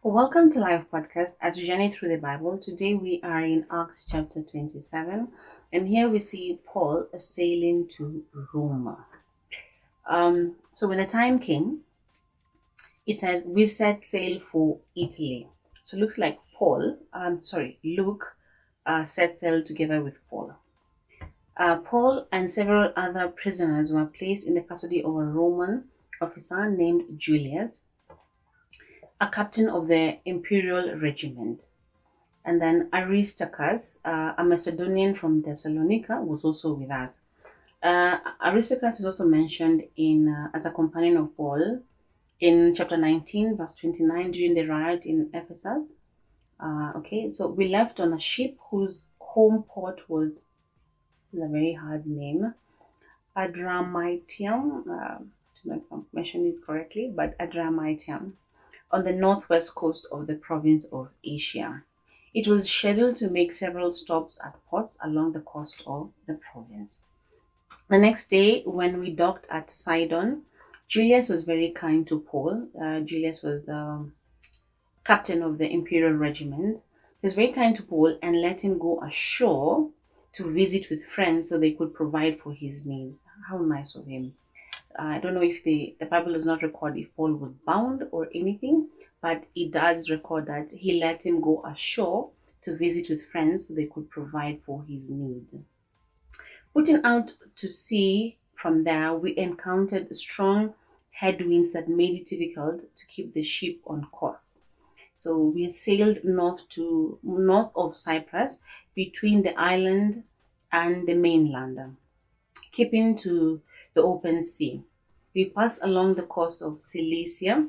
Welcome to Live Podcast as we journey through the Bible. Today we are in Acts chapter 27, and here we see Paul sailing to Rome. So when the time came, it says we set sail for Italy. So it looks like Luke set sail together with Paul. Paul and several other prisoners were placed in the custody of a Roman officer named Julius, a captain of the imperial regiment. And then Aristarchus, a Macedonian from Thessalonica, was also with us. Aristarchus is also mentioned in as a companion of Paul in chapter 19, verse 29, during the riot in Ephesus. So we left on a ship whose home port was, this is a very hard name, Adramyttium. I don't know if I'm mentioning this correctly, but Adramyttium, on the northwest coast of the province of Asia. It was scheduled to make several stops at ports along the coast of the province. The next day, when we docked at Sidon, Julius was very kind to Paul. Julius was the captain of the imperial regiment. He was very kind to Paul and let him go ashore to visit with friends so they could provide for his needs. How nice of him. I don't know if the Bible does not record if Paul was bound or anything, but it does record that he let him go ashore to visit with friends so they could provide for his needs. Putting out to sea from there, we encountered strong headwinds that made it difficult to keep the ship on course. So we sailed north of Cyprus between the island and the mainland, keeping to the open sea. We passed along the coast of Cilicia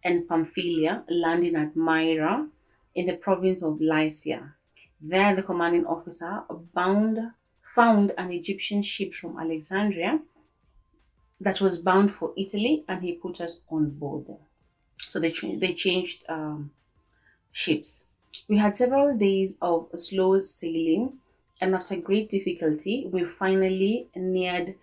and Pamphylia, landing at Myra in the province of Lycia. There, the commanding officer found an Egyptian ship from Alexandria that was bound for Italy, and he put us on board. So they changed ships. We had several days of slow sailing, and after great difficulty, we finally neared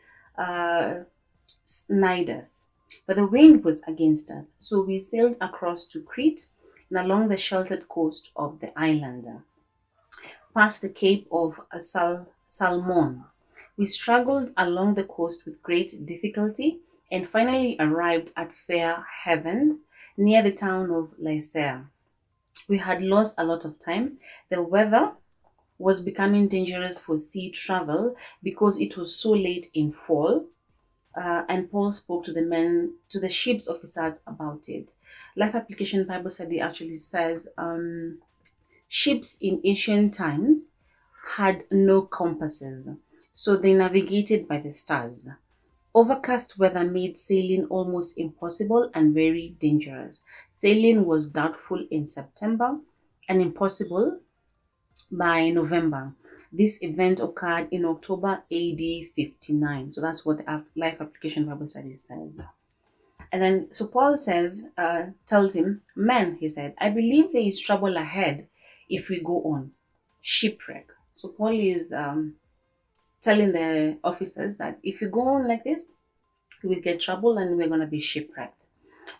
Cnidus, but the wind was against us, so we sailed across to Crete and along the sheltered coast of the island, past the Cape of Salmon. We struggled along the coast with great difficulty and finally arrived at Fair Havens near the town of Lycia. We had lost a lot of time. The weather was becoming dangerous for sea travel because it was so late in fall. And Paul spoke to the ship's officers about it. Life Application Bible Study actually says ships in ancient times had no compasses, so they navigated by the stars. Overcast weather made sailing almost impossible and very dangerous. Sailing was doubtful in September and impossible by November. This event occurred in October AD 59. So that's what the Life Application Bible Study says. And then, so Paul tells him, "Men," he said, "I believe there is trouble ahead if we go on. Shipwreck." So Paul is telling the officers that if you go on like this, we'll get trouble and we're going to be shipwrecked.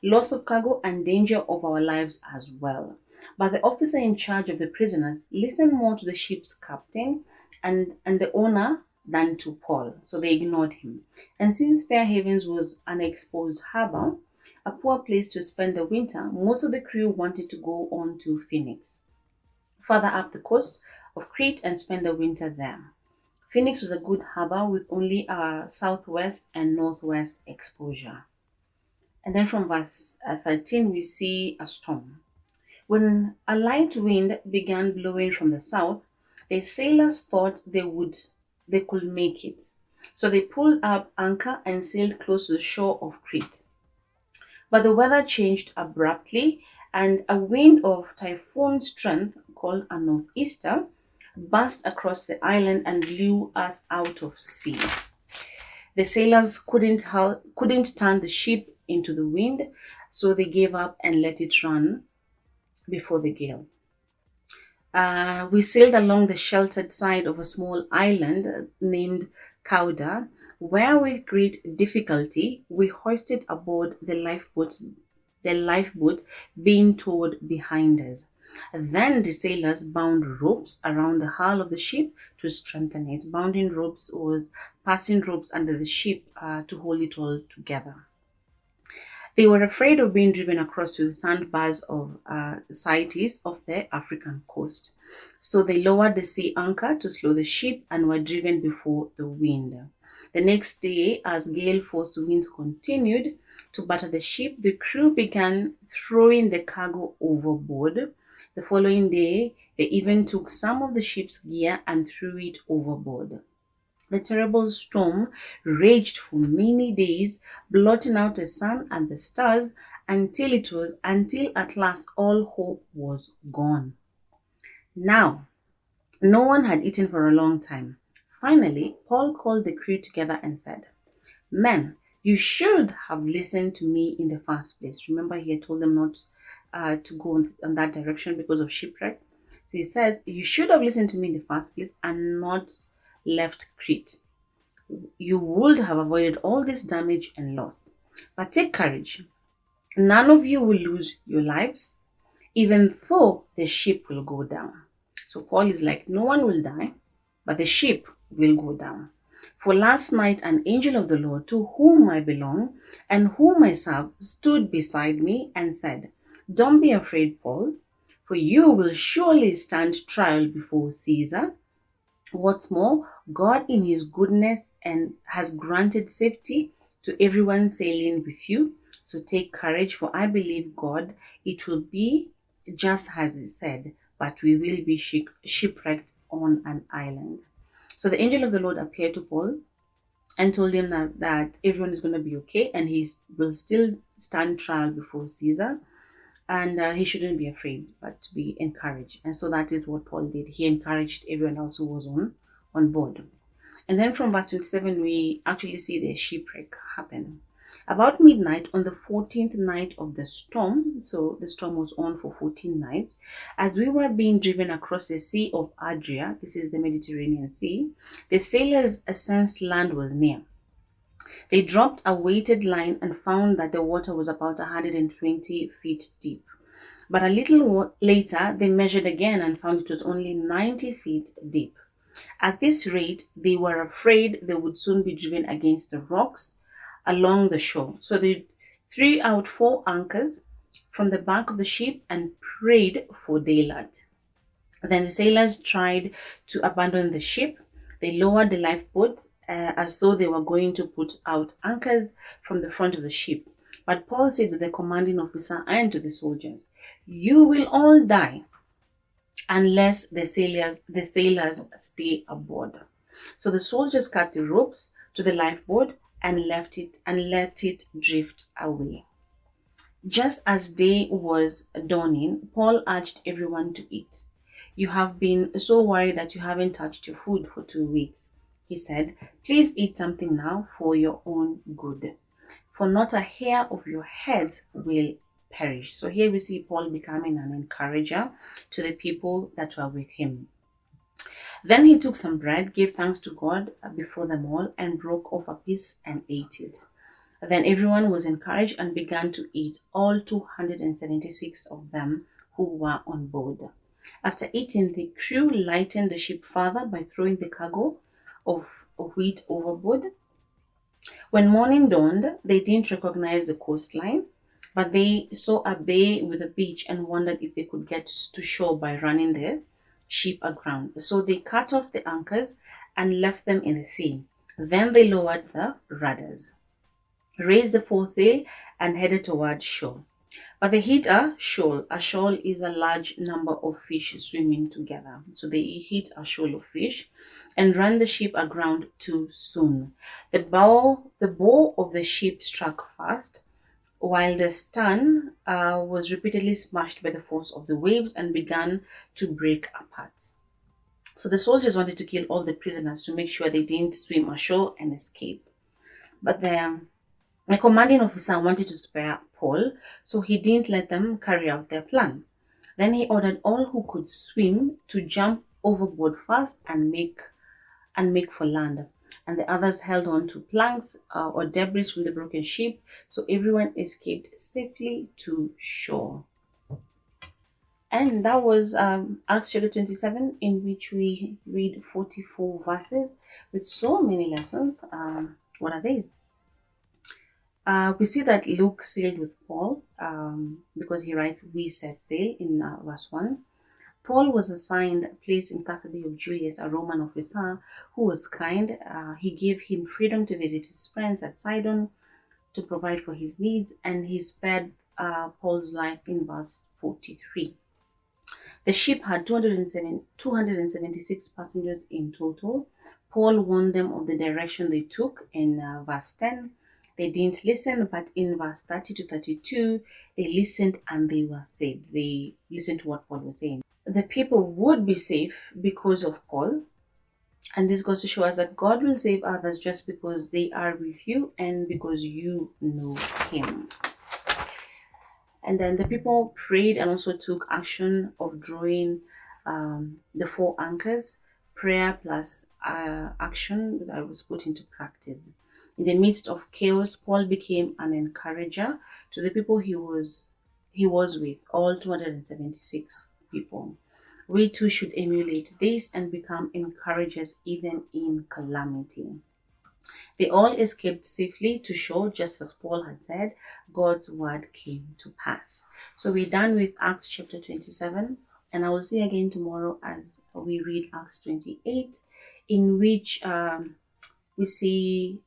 Loss of cargo and danger of our lives as well. But the officer in charge of the prisoners listened more to the ship's captain and the owner than to Paul, so they ignored him. And since Fair Havens was an exposed harbor, a poor place to spend the winter, most of the crew wanted to go on to Phoenix, further up the coast of Crete, and spend the winter there. Phoenix was a good harbor with only a southwest and northwest exposure. And then from verse 13, we see a storm. When a light wind began blowing from the south, the sailors thought they could make it. So they pulled up anchor and sailed close to the shore of Crete. But the weather changed abruptly, and a wind of typhoon strength, called a northeaster, burst across the island and blew us out of sea. The sailors couldn't turn the ship into the wind, so they gave up and let it run before the gale. We sailed along the sheltered side of a small island named Cauda, where with great difficulty we hoisted aboard the lifeboat's the lifeboat being towed behind us. Then the sailors bound ropes around the hull of the ship to strengthen it. Bounding ropes was passing ropes under the ship to hold it all together. They were afraid of being driven across to the sandbars of Saitis of the African coast. So they lowered the sea anchor to slow the ship and were driven before the wind. The next day, as gale force winds continued to batter the ship, the crew began throwing the cargo overboard. The following day, they even took some of the ship's gear and threw it overboard. The terrible storm raged for many days, blotting out the sun and the stars until at last all hope was gone. Now, no one had eaten for a long time. Finally, Paul called the crew together and said, "Men, you should have listened to me in the first place." Remember, he had told them not to go in that direction because of shipwreck. So he says, "You should have listened to me in the first place and not left Crete. You would have avoided all this damage and loss. But take courage. None of you will lose your lives, even though the ship will go down." So Paul is like, no one will die, but the ship will go down. "For last night an angel of the Lord, to whom I belong and whom I serve, stood beside me and said, 'Don't be afraid, Paul, for you will surely stand trial before Caesar. What's more, God in his goodness and has granted safety to everyone sailing with you. So take courage, for I believe God, it will be just as he said, but we will be shipwrecked on an island.'" So the angel of the Lord appeared to Paul and told him that everyone is going to be okay and he will still stand trial before Caesar. And he shouldn't be afraid, but to be encouraged. And so that is what Paul did. He encouraged everyone else who was on board. And then from verse 27, we actually see the shipwreck happen. About midnight on the 14th night of the storm, so the storm was on for 14 nights, as we were being driven across the Sea of Adria, this is the Mediterranean Sea, the sailors sensed land was near. They dropped a weighted line and found that the water was about 120 feet deep. But a little later, they measured again and found it was only 90 feet deep. At this rate, they were afraid they would soon be driven against the rocks along the shore. So they threw out 4 anchors from the back of the ship and prayed for daylight. Then the sailors tried to abandon the ship. They lowered the lifeboat as though they were going to put out anchors from the front of the ship. But Paul said to the commanding officer and to the soldiers, "You will all die unless the sailors stay aboard." So the soldiers cut the ropes to the lifeboat and let it drift away. Just as day was dawning, Paul urged everyone to eat. "You have been so worried that you haven't touched your food for 2 weeks," he said. "Please eat something now for your own good, for not a hair of your heads will perish." So here we see Paul becoming an encourager to the people that were with him. Then he took some bread, gave thanks to God before them all, and broke off a piece and ate it. Then everyone was encouraged and began to eat, all 276 of them who were on board. After eating, the crew lightened the ship further by throwing the cargo of wheat overboard. When morning dawned, they didn't recognize the coastline, but they saw a bay with a beach and wondered if they could get to shore by running the ship aground. So they cut off the anchors and left them in the sea. Then they lowered the rudders, raised the foresail, and headed toward shore. But they hit a shoal. A shoal is a large number of fish swimming together. So they hit a shoal of fish and ran the ship aground too soon. The bow of the ship struck fast, while the stern was repeatedly smashed by the force of the waves and began to break apart. So the soldiers wanted to kill all the prisoners to make sure they didn't swim ashore and escape. But the commanding officer wanted to spare Paul, so he didn't let them carry out their plan. Then he ordered all who could swim to jump overboard first and make for land. and the others held on to planks or debris from the broken ship. So everyone escaped safely to shore. And that was Acts chapter 27, in which we read 44 verses with so many lessons. What are these? We see that Luke sailed with Paul because he writes, "We set sail" in verse 1. Paul was assigned a place in custody of Julius, a Roman officer who was kind. He gave him freedom to visit his friends at Sidon to provide for his needs, and he spared Paul's life in verse 43. The ship had 276 passengers in total. Paul warned them of the direction they took in verse 10. They didn't listen, but in verse 30 to 32, they listened and they were saved. They listened to what Paul was saying. The people would be safe because of Paul. And this goes to show us that God will save others just because they are with you and because you know Him. And then the people prayed and also took action of drawing the four anchors, prayer plus action that was put into practice. In the midst of chaos, Paul became an encourager to the people he was with, all 276 people. We too should emulate this and become encouragers even in calamity. They all escaped safely to shore, just as Paul had said. God's word came to pass. So we're done with Acts chapter 27, and I will see you again tomorrow as we read Acts 28, in which we see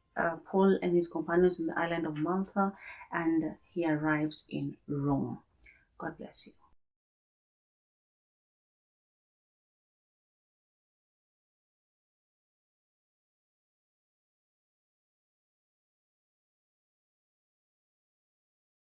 Paul and his companions on the island of Malta, and he arrives in Rome. God bless you.